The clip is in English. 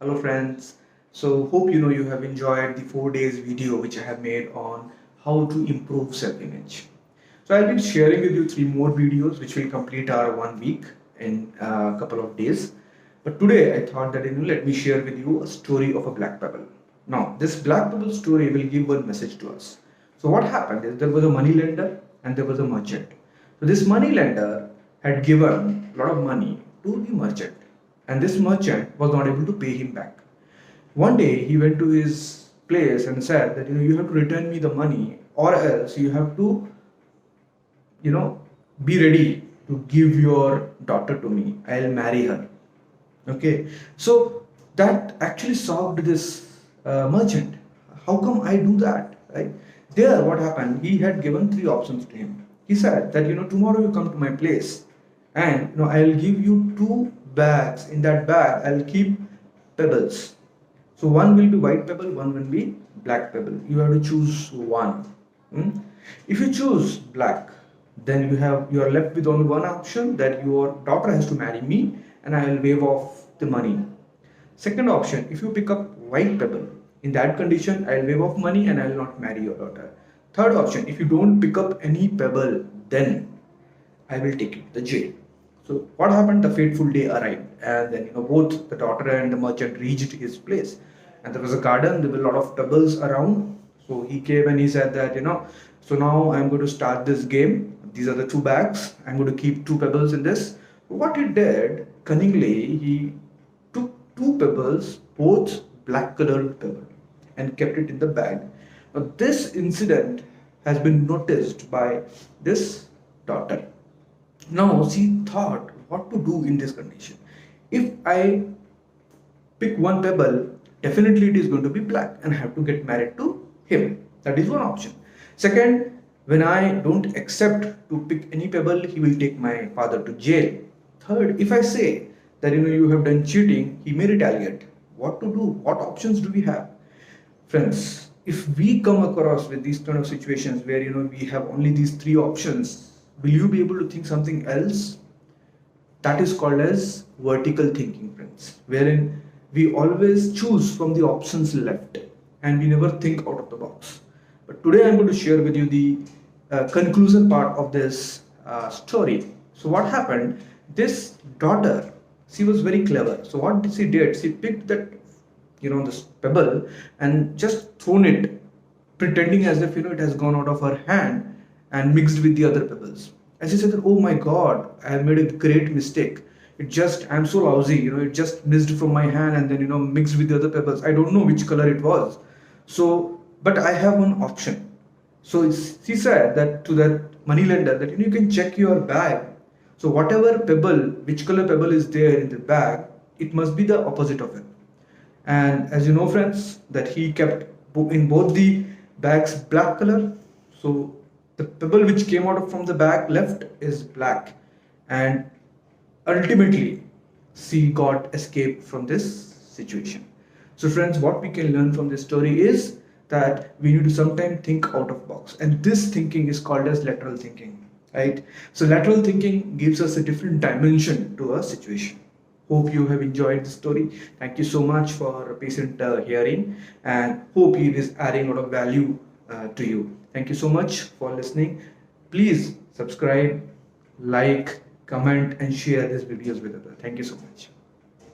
Hello friends. So hope you have enjoyed the 4 days video which I have made on how to improve self-image. So I'll be sharing with you 3 more videos which will complete our 1 week in a couple of days. But today I thought that let me share with you a story of a black pebble. Now this black pebble story will give one message to us. So what happened is there was a money lender and there was a merchant. So this money lender had given a lot of money to the merchant, and this merchant was not able to pay him back. One day he went to his place and said that you have to return me the money, or else you have to you know be ready to give your daughter to me. I'll marry her. Okay, so that actually shocked this merchant. How come I do that? Right there, what happened? He had given 3 options to him. He said that tomorrow you come to my place, and I'll give you 2 bags. In that bag, I'll keep pebbles. So one will be white pebble, one will be black pebble. You have to choose one. Hmm? If you choose black, then you are left with only one option, that your daughter has to marry me and I will waive off the money. Second option, if you pick up white pebble, in that condition I will waive off money and I will not marry your daughter. Third option, if you don't pick up any pebble, then I will take you to the jail. So what happened? The fateful day arrived, and then both the daughter and the merchant reached his place, and there was a garden. There were a lot of pebbles around. So he came and he said that so now I'm going to start this game. These are the 2 bags. I'm going to keep 2 pebbles in this. What he did cunningly, he took 2 pebbles, both black colored pebble, and kept it in the bag. Now this incident has been noticed by this daughter. Now she thought what to do in this condition. If I pick one pebble, definitely it is going to be black and I have to get married to him. That is one option. Second, when I don't accept to pick any pebble, he will take my father to jail. Third, if I say that you have done cheating, he may retaliate. What to do? What options do we have? Friends, if we come across with these kind of situations where we have only these 3 options, will you be able to think something else? That is called as vertical thinking, friends, wherein we always choose from the options left and we never think out of the box. But today I'm going to share with you the conclusion part of this story. So what happened? This daughter, she was very clever. So what she did? She picked that this pebble and just thrown it, pretending as if it has gone out of her hand and mixed with the other pebbles. And she said that, oh my god, I have made a great mistake. I'm so lousy, it just missed from my hand and then mixed with the other pebbles. I don't know which color it was. So but I have one option. So she said that to that money lender that you can check your bag. So whatever pebble, which color pebble is there in the bag, it must be the opposite of it. And as you know, friends, that he kept in both the bags black color. So the pebble which came out from the bag left is black, and ultimately she got escaped from this situation. So friends, what we can learn from this story is that we need to sometimes think out of box, and this thinking is called as lateral thinking, right? So lateral thinking gives us a different dimension to a situation. Hope you have enjoyed the story. Thank you so much for patient hearing, and hope it is adding a lot of value to you. Thank you so much for listening. Please subscribe, like, comment, and share these videos with others. Thank you so much.